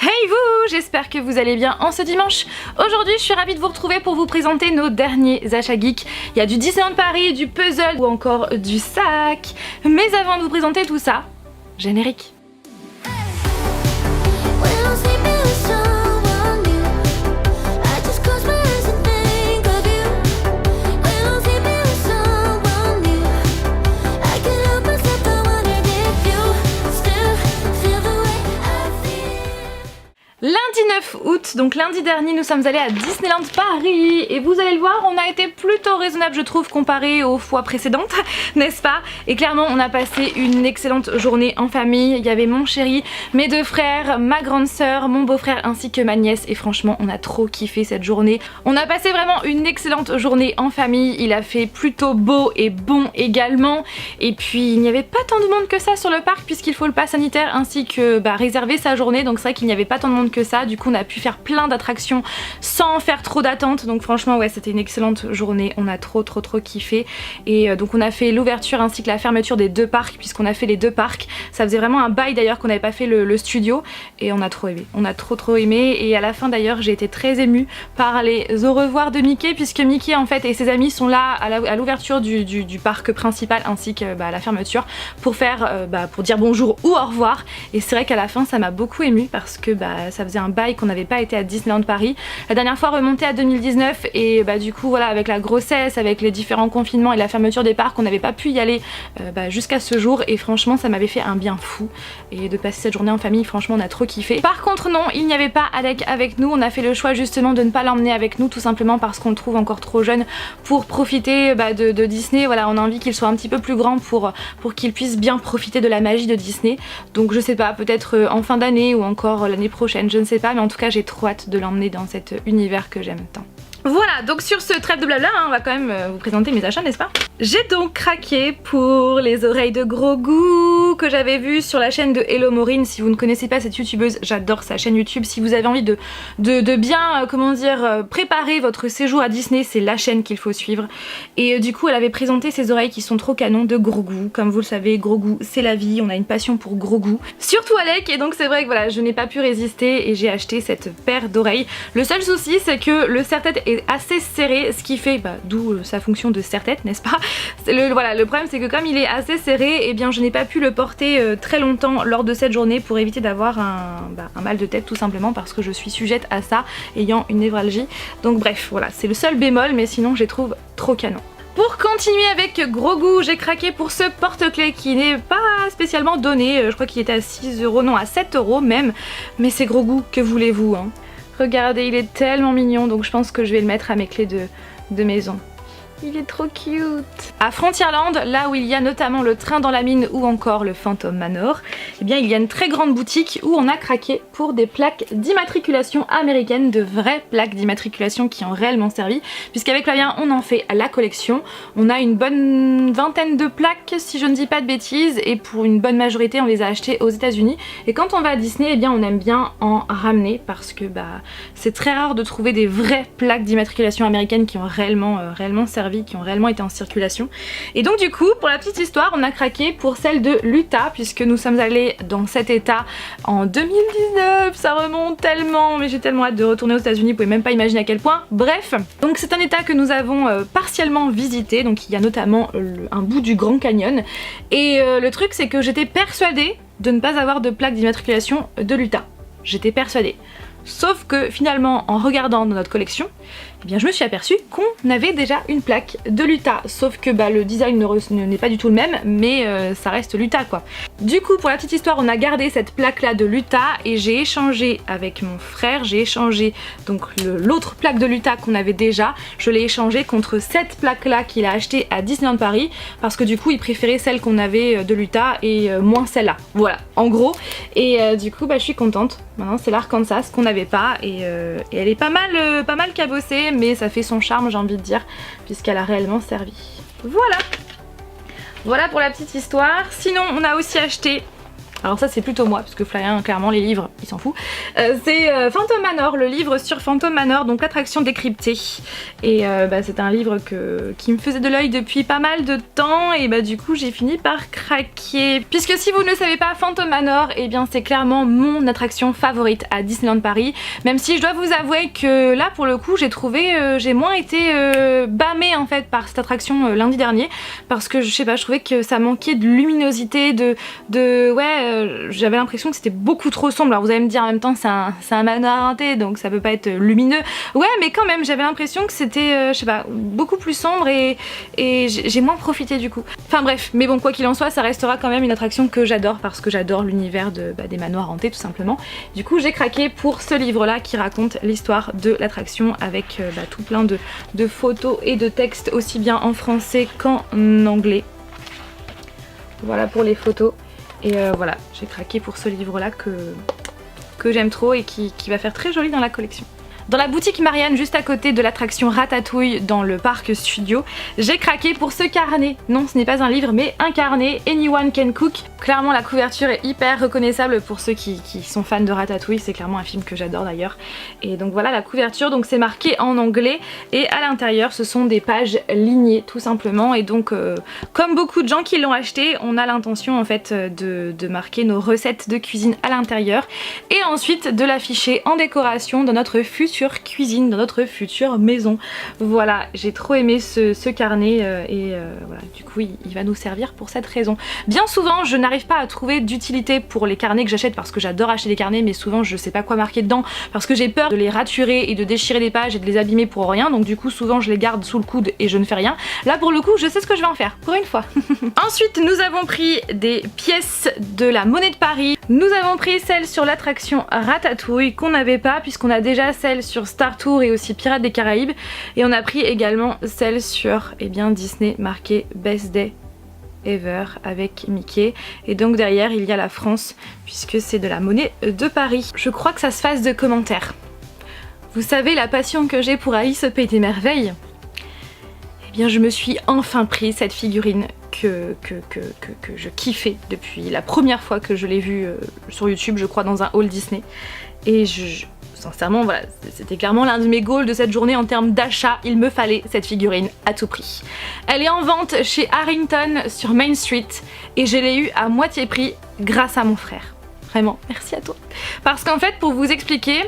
Hey vous, j'espère que vous allez bien en ce dimanche. Aujourd'hui je suis ravie de vous retrouver pour vous présenter nos derniers achats geeks. Il y a du Disneyland Paris, du puzzle ou encore du sac. Mais avant de vous présenter tout ça, générique. Lundi 9 août, donc lundi dernier, nous sommes allés à Disneyland Paris et vous allez le voir, on a été plutôt raisonnable je trouve comparé aux fois précédentes, n'est-ce pas? Et clairement on a passé une excellente journée en famille, il y avait mon chéri, mes deux frères, ma grande sœur, mon beau-frère ainsi que ma nièce et franchement on a trop kiffé cette journée. On a passé vraiment une excellente journée en famille, il a fait plutôt beau et bon également et puis il n'y avait pas tant de monde que ça sur le parc puisqu'il faut le pass sanitaire ainsi que réserver sa journée, donc c'est vrai qu'il n'y avait pas tant de monde que ça, du coup on a pu faire plein d'attractions sans faire trop d'attente, donc franchement ouais c'était une excellente journée, on a trop kiffé et donc on a fait l'ouverture ainsi que la fermeture des deux parcs puisqu'on a fait les deux parcs, ça faisait vraiment un bail d'ailleurs qu'on n'avait pas fait le studio et on a trop aimé, on a trop aimé et à la fin d'ailleurs j'ai été très émue par les au revoir de Mickey puisque Mickey en fait et ses amis sont là à l'ouverture du parc principal ainsi que à la fermeture pour faire pour dire bonjour ou au revoir et c'est vrai qu'à la fin ça m'a beaucoup émue parce que ça faisait un bail qu'on n'avait pas été à Disneyland Paris. La dernière fois remonté à 2019 et du coup voilà avec la grossesse, avec les différents confinements et la fermeture des parcs on n'avait pas pu y aller jusqu'à ce jour et franchement ça m'avait fait un bien fou et de passer cette journée en famille franchement on a trop kiffé. Par contre non il n'y avait pas Alec avec nous, on a fait le choix justement de ne pas l'emmener avec nous tout simplement parce qu'on le trouve encore trop jeune pour profiter de Disney, voilà on a envie qu'il soit un petit peu plus grand pour qu'il puisse bien profiter de la magie de Disney donc je sais pas peut-être en fin d'année ou encore l'année prochaine je ne sais pas mais en tout cas j'ai trop hâte de l'emmener dans cet univers que j'aime tant. Voilà, donc sur ce trêve de blabla, on va quand même vous présenter mes achats, n'est-ce pas? J'ai donc craqué pour les oreilles de Grogu que j'avais vues sur la chaîne de Hello Maureen. Si vous ne connaissez pas cette youtubeuse, j'adore sa chaîne YouTube. Si vous avez envie de bien, comment dire, préparer votre séjour à Disney, c'est la chaîne qu'il faut suivre. Et du coup, elle avait présenté ces oreilles qui sont trop canons de Grogu. Comme vous le savez, Grogu, c'est la vie, on a une passion pour Grogu. Surtout Alec, et donc c'est vrai que voilà, je n'ai pas pu résister et j'ai acheté cette paire d'oreilles. Le seul souci, c'est que le serre-tête est assez serré, ce qui fait, d'où sa fonction de serre-tête, n'est-ce pas? Voilà, le problème c'est que comme il est assez serré, et bien je n'ai pas pu le porter très longtemps lors de cette journée pour éviter d'avoir un mal de tête tout simplement parce que je suis sujette à ça ayant une névralgie. Donc bref, voilà, c'est le seul bémol mais sinon je les trouve trop canon. Pour continuer avec Grogu, j'ai craqué pour ce porte-clés qui n'est pas spécialement donné, je crois qu'il était à 6 €, non à 7 € même, mais c'est Grogu, que voulez-vous hein. Regardez, il est tellement mignon donc je pense que je vais le mettre à mes clés de maison. Il est trop cute. À Frontierland, là où il y a notamment le train dans la mine ou encore le Phantom Manor, eh bien il y a une très grande boutique où on a craqué pour des plaques d'immatriculation américaines, de vraies plaques d'immatriculation qui ont réellement servi, puisqu'avec Flavien on en fait à la collection. On a une bonne vingtaine de plaques si je ne dis pas de bêtises et pour une bonne majorité on les a achetées aux États-Unis. Et quand on va à Disney, eh bien on aime bien en ramener parce que c'est très rare de trouver des vraies plaques d'immatriculation américaines qui ont réellement servi, qui ont réellement été en circulation. Et donc du coup pour la petite histoire on a craqué pour celle de l'Utah puisque nous sommes allés dans cet état en 2019, ça remonte tellement mais j'ai tellement hâte de retourner aux États-Unis, vous pouvez même pas imaginer à quel point. Bref, donc c'est un état que nous avons partiellement visité, donc il y a notamment un bout du Grand Canyon et le truc c'est que j'étais persuadée de ne pas avoir de plaque d'immatriculation de l'Utah, j'étais persuadée. Sauf que finalement en regardant dans notre collection, eh bien je me suis aperçue qu'on avait déjà une plaque de l'Utah, sauf que le design n'est pas du tout le même, mais ça reste l'Utah quoi. Du coup pour la petite histoire on a gardé cette plaque là de l'Utah et j'ai échangé avec mon frère, j'ai échangé donc l'autre plaque de l'Utah qu'on avait déjà, je l'ai échangé contre cette plaque là qu'il a acheté à Disneyland Paris parce que du coup il préférait celle qu'on avait de l'Utah et moins celle-là, voilà en gros. Et du coup je suis contente, maintenant c'est l'Arkansas qu'on n'avait pas et elle est pas mal cabossée mais ça fait son charme j'ai envie de dire puisqu'elle a réellement servi. Voilà pour la petite histoire. Sinon on a aussi acheté Alors ça c'est plutôt moi, parce que Florian clairement les livres il s'en fout. C'est Phantom Manor, le livre sur Phantom Manor, donc l'attraction décryptée. Et c'est un livre qui me faisait de l'œil depuis pas mal de temps, et du coup j'ai fini par craquer. Puisque si vous ne le savez pas, Phantom Manor, et bien c'est clairement mon attraction favorite à Disneyland Paris. Même si je dois vous avouer que là pour le coup j'ai moins été bâmée en fait par cette attraction lundi dernier, parce que je sais pas, je trouvais que ça manquait de luminosité, j'avais l'impression que c'était beaucoup trop sombre. Alors vous allez me dire en même temps c'est un manoir hanté donc ça peut pas être lumineux. Ouais mais quand même j'avais l'impression que c'était je sais pas, beaucoup plus sombre et j'ai moins profité du coup. Enfin bref, mais bon quoi qu'il en soit ça restera quand même une attraction que j'adore parce que j'adore l'univers des manoirs hantés tout simplement. Du coup j'ai craqué pour ce livre là qui raconte l'histoire de l'attraction avec tout plein de photos et de textes aussi bien en français qu'en anglais. Voilà pour les photos. Et voilà, j'ai craqué pour ce livre là que j'aime trop et qui va faire très joli dans la collection. Dans la boutique Marianne, juste à côté de l'attraction Ratatouille dans le parc studio, j'ai craqué pour ce carnet. Non, ce n'est pas un livre, mais un carnet, Anyone Can Cook. Clairement, la couverture est hyper reconnaissable pour ceux qui sont fans de Ratatouille. C'est clairement un film que j'adore d'ailleurs. Et donc voilà la couverture, donc c'est marqué en anglais. Et à l'intérieur, ce sont des pages lignées, tout simplement. Et donc, comme beaucoup de gens qui l'ont acheté, on a l'intention en fait de marquer nos recettes de cuisine à l'intérieur. Et ensuite de l'afficher en décoration dans notre future cuisine, dans notre future maison. Voilà, j'ai trop aimé ce carnet voilà, du coup il va nous servir pour cette raison. Bien souvent je n'arrive pas à trouver d'utilité pour les carnets que j'achète parce que j'adore acheter des carnets, mais souvent je sais pas quoi marquer dedans parce que j'ai peur de les raturer et de déchirer les pages et de les abîmer pour rien, donc du coup souvent je les garde sous le coude et je ne fais rien. Là pour le coup je sais ce que je vais en faire, pour une fois. Ensuite nous avons pris des pièces de la Monnaie de Paris. Nous avons pris celle sur l'attraction Ratatouille qu'on n'avait pas puisqu'on a déjà celle sur Star Tour et aussi Pirates des Caraïbes, et on a pris également celle sur Disney marquée Best Day Ever avec Mickey, et donc derrière il y a la France puisque c'est de la Monnaie de Paris. Je crois que ça se fasse de commentaires. Vous savez la passion que j'ai pour Alice au Pays des Merveilles? Eh bien je me suis enfin pris cette figurine que je kiffais depuis la première fois que je l'ai vue sur YouTube, je crois dans un haul Disney, et sincèrement voilà, c'était clairement l'un de mes goals de cette journée en termes d'achat, il me fallait cette figurine à tout prix. Elle est en vente chez Harrington sur Main Street et je l'ai eu à moitié prix grâce à mon frère. Vraiment, merci à toi. Parce qu'en fait, pour vous expliquer,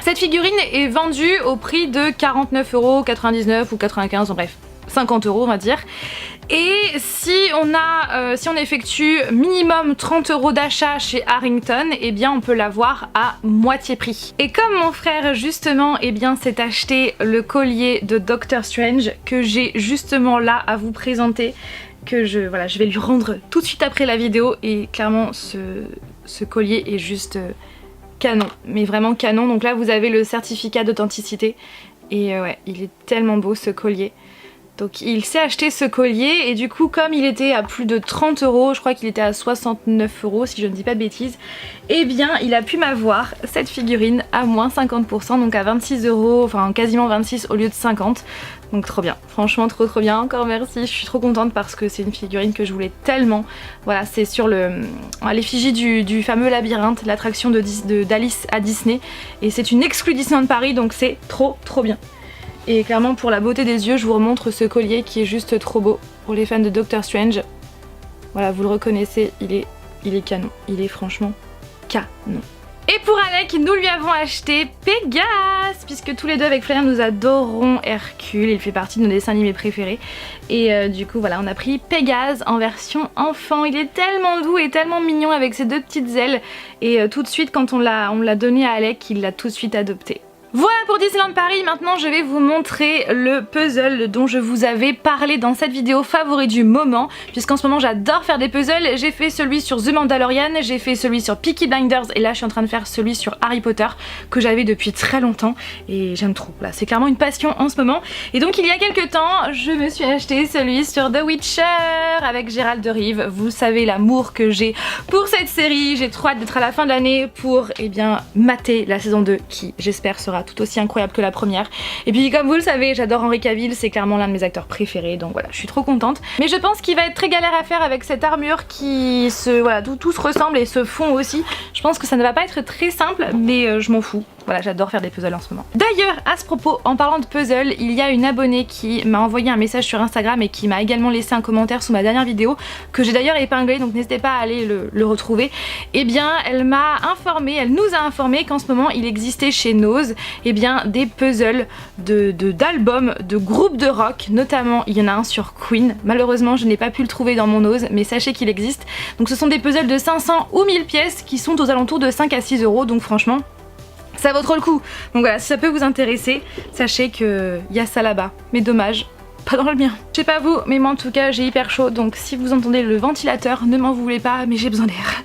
cette figurine est vendue au prix de 49,99€ ou 95€, en bref, 50€ on va dire. Et si on effectue minimum 30€ d'achat chez Harrington, eh bien on peut l'avoir à moitié prix. Et comme mon frère justement s'est acheté le collier de Doctor Strange que j'ai justement là à vous présenter, que je vais lui rendre tout de suite après la vidéo, et clairement ce collier est juste canon, mais vraiment canon. Donc là vous avez le certificat d'authenticité et ouais, il est tellement beau ce collier. Donc il s'est acheté ce collier et du coup comme il était à plus de 30€, je crois qu'il était à 69€ si je ne dis pas de bêtises, eh bien il a pu m'avoir cette figurine à moins 50%, donc à 26€, enfin quasiment 26 au lieu de 50. Donc trop bien, franchement trop bien, encore merci, je suis trop contente parce que c'est une figurine que je voulais tellement. Voilà, c'est sur l'effigie du fameux labyrinthe, l'attraction d'Alice à Disney, et c'est une exclue Disneyland Paris, donc c'est trop bien. Et clairement pour la beauté des yeux, je vous remontre ce collier qui est juste trop beau. Pour les fans de Doctor Strange, voilà, vous le reconnaissez, il est canon, il est franchement canon. Et pour Alec, nous lui avons acheté Pégase, puisque tous les deux avec Florian nous adorons Hercule, il fait partie de nos dessins animés préférés. Et du coup voilà, on a pris Pégase en version enfant, il est tellement doux et tellement mignon avec ses deux petites ailes. Et tout de suite quand on l'a donné à Alec, il l'a tout de suite adopté. Voilà pour Disneyland Paris, maintenant je vais vous montrer le puzzle dont je vous avais parlé dans cette vidéo favori du moment, puisqu'en ce moment j'adore faire des puzzles. J'ai fait celui sur The Mandalorian, j'ai fait celui sur Peaky Blinders et là je suis en train de faire celui sur Harry Potter que j'avais depuis très longtemps et j'aime trop. Voilà, c'est clairement une passion en ce moment. Et donc il y a quelques temps, je me suis acheté celui sur The Witcher avec Gérald de Rive. Vous savez l'amour que j'ai pour cette série, j'ai trop hâte d'être à la fin de l'année pour mater la saison 2 qui j'espère sera sera tout aussi incroyable que la première. Et puis comme vous le savez, j'adore Henry Cavill, c'est clairement l'un de mes acteurs préférés, donc voilà, je suis trop contente. Mais je pense qu'il va être très galère à faire avec cette armure qui se... voilà, tout se ressemble et se fond aussi. Je pense que ça ne va pas être très simple, mais je m'en fous. Voilà, j'adore faire des puzzles en ce moment. D'ailleurs, à ce propos, en parlant de puzzle, il y a une abonnée qui m'a envoyé un message sur Instagram et qui m'a également laissé un commentaire sous ma dernière vidéo, que j'ai d'ailleurs épinglé, donc n'hésitez pas à aller le retrouver. Eh bien, elle m'a informé, elle nous a informé qu'en ce moment, il existait chez Nose, eh bien, des puzzles d'albums, de groupes de rock, notamment, il y en a un sur Queen. Malheureusement, je n'ai pas pu le trouver dans mon Nose, mais sachez qu'il existe. Donc ce sont des puzzles de 500 ou 1000 pièces qui sont aux alentours de 5 à 6 €, donc franchement, ça vaut trop le coup. Donc voilà, si ça peut vous intéresser, sachez qu'il y a ça là-bas. Mais dommage, pas dans le mien. Je sais pas vous, mais moi en tout cas j'ai hyper chaud, donc si vous entendez le ventilateur, ne m'en voulez pas, mais j'ai besoin d'air.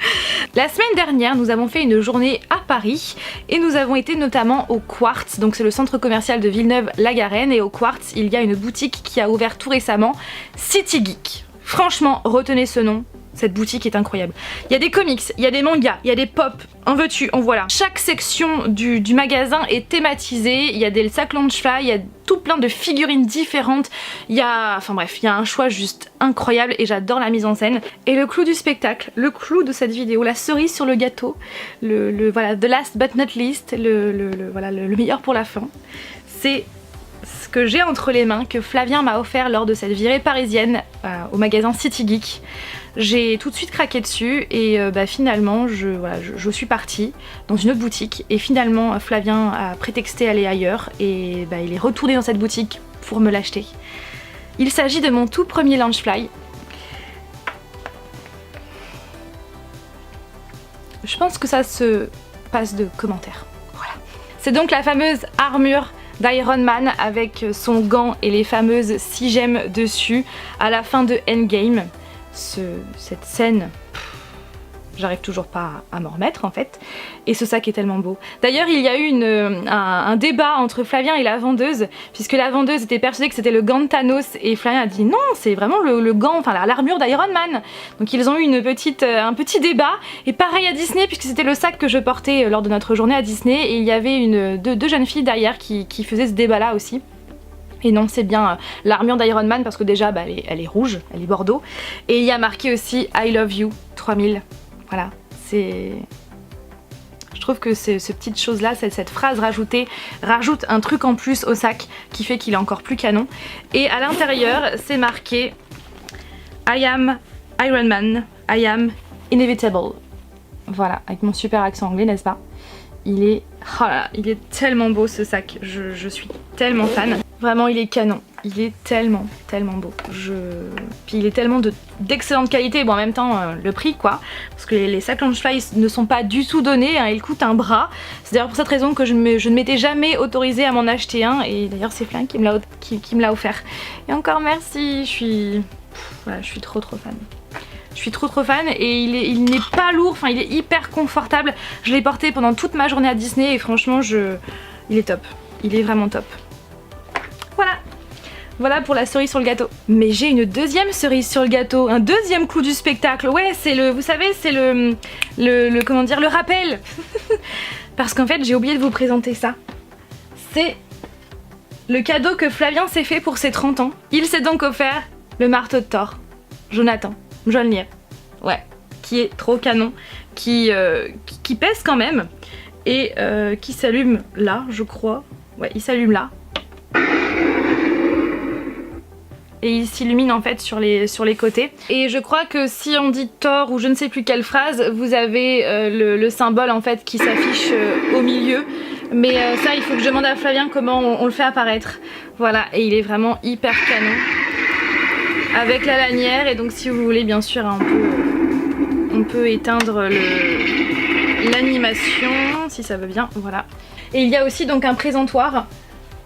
La semaine dernière, nous avons fait une journée à Paris et nous avons été notamment au Quartz, donc c'est le centre commercial de Villeneuve-la-Garenne, et au Quartz, il y a une boutique qui a ouvert tout récemment, City Geek. Franchement, retenez ce nom. Cette boutique est incroyable. Il y a des comics, il y a des mangas, il y a des pop, en veux-tu, en voilà. Chaque section du magasin est thématisée, il y a des sacs Loungefly, il y a tout plein de figurines différentes, il y a... enfin bref, il y a un choix juste incroyable et j'adore la mise en scène. Et le clou du spectacle, le clou de cette vidéo, la cerise sur le gâteau, voilà, the last but not least, voilà, le meilleur pour la fin, c'est ce que j'ai entre les mains, que Flavien m'a offert lors de cette virée parisienne au magasin City Geek. J'ai tout de suite craqué dessus et finalement je suis partie dans une autre boutique et finalement Flavien a prétexté aller ailleurs et il est retourné dans cette boutique pour me l'acheter. Il s'agit de mon tout premier Loungefly. Je pense que ça se passe de commentaires. Voilà. C'est donc la fameuse armure d'Iron Man avec son gant et les fameuses 6 gemmes dessus à la fin de Endgame. Cette scène, j'arrive toujours pas à m'en remettre en fait, et ce sac est tellement beau. D'ailleurs il y a eu un débat entre Flavien et la vendeuse, puisque la vendeuse était persuadée que c'était le gant de Thanos et Flavien a dit non, c'est vraiment le gant, enfin l'armure d'Iron Man. Donc ils ont eu un petit débat, et pareil à Disney, puisque c'était le sac que je portais lors de notre journée à Disney, et il y avait deux jeunes filles derrière qui faisaient ce débat là aussi. Et non, c'est bien l'armure d'Iron Man parce que déjà elle est rouge, elle est bordeaux. Et il y a marqué aussi I love you 3000. Voilà, c'est... Je trouve que ces petites choses là, cette phrase rajoute un truc en plus au sac qui fait qu'il est encore plus canon. Et à l'intérieur, c'est marqué I am Iron Man, I am inevitable. Voilà, avec mon super accent anglais, n'est-ce pas? Il est... oh là là, il est tellement beau ce sac, je suis tellement fan. Vraiment il est canon, il est tellement beau. Puis il est tellement d'excellente qualité, bon en même temps le prix quoi, parce que les sacs Loungefly ne sont pas du tout donnés, hein, ils coûtent un bras. C'est d'ailleurs pour cette raison que je ne m'étais jamais autorisée à m'en acheter un, et d'ailleurs c'est Flavien qui me l'a offert. Et encore merci, je suis trop fan. Je suis trop fan et il n'est pas lourd, enfin il est hyper confortable. Je l'ai porté pendant toute ma journée à Disney et franchement il est top, il est vraiment top. Voilà pour la cerise sur le gâteau. Mais j'ai une deuxième cerise sur le gâteau, un deuxième clou du spectacle. Ouais, c'est vous savez, c'est comment dire, le rappel. Parce qu'en fait j'ai oublié de vous présenter ça. C'est le cadeau que Flavien s'est fait pour ses 30 ans. Il s'est donc offert le marteau de Thor, Jonathan, Mjolnir. Ouais, qui est trop canon, qui pèse quand même et qui s'allume là, je crois. Ouais, il s'allume là. Et il s'illumine en fait sur les côtés. Et je crois que si on dit Thor ou je ne sais plus quelle phrase, vous avez le symbole en fait qui s'affiche au milieu. Mais ça il faut que je demande à Flavien comment on le fait apparaître. Voilà, et il est vraiment hyper canon. Avec la lanière, et donc si vous voulez bien sûr hein, on peut éteindre l'animation si ça veut bien, voilà. Et il y a aussi donc un présentoir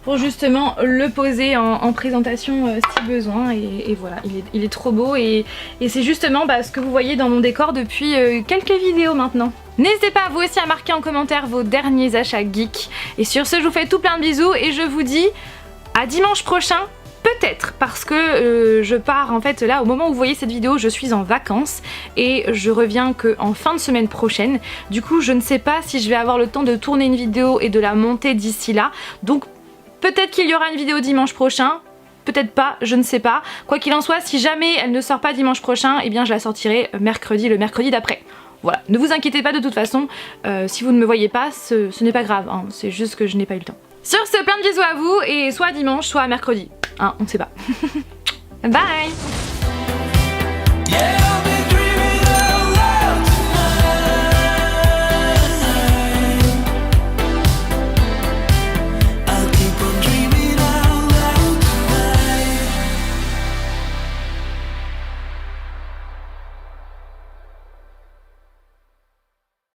pour justement le poser en présentation si besoin, et voilà, il est trop beau et c'est justement ce que vous voyez dans mon décor depuis quelques vidéos maintenant. N'hésitez pas vous aussi à marquer en commentaire vos derniers achats geeks, et sur ce je vous fais tout plein de bisous et je vous dis à dimanche prochain Peut-être parce que je pars en fait là au moment où vous voyez cette vidéo, je suis en vacances et je reviens que en fin de semaine prochaine. Du coup je ne sais pas si je vais avoir le temps de tourner une vidéo et de la monter d'ici là. Donc peut-être qu'il y aura une vidéo dimanche prochain. Peut-être pas, je ne sais pas. Quoi qu'il en soit, si jamais elle ne sort pas dimanche prochain, eh bien je la sortirai le mercredi d'après. Voilà, ne vous inquiétez pas de toute façon, si vous ne me voyez pas, ce n'est pas grave, hein. C'est juste que je n'ai pas eu le temps. Sur ce, plein de bisous à vous et soit dimanche, soit mercredi. Hein, on ne sait pas. Bye.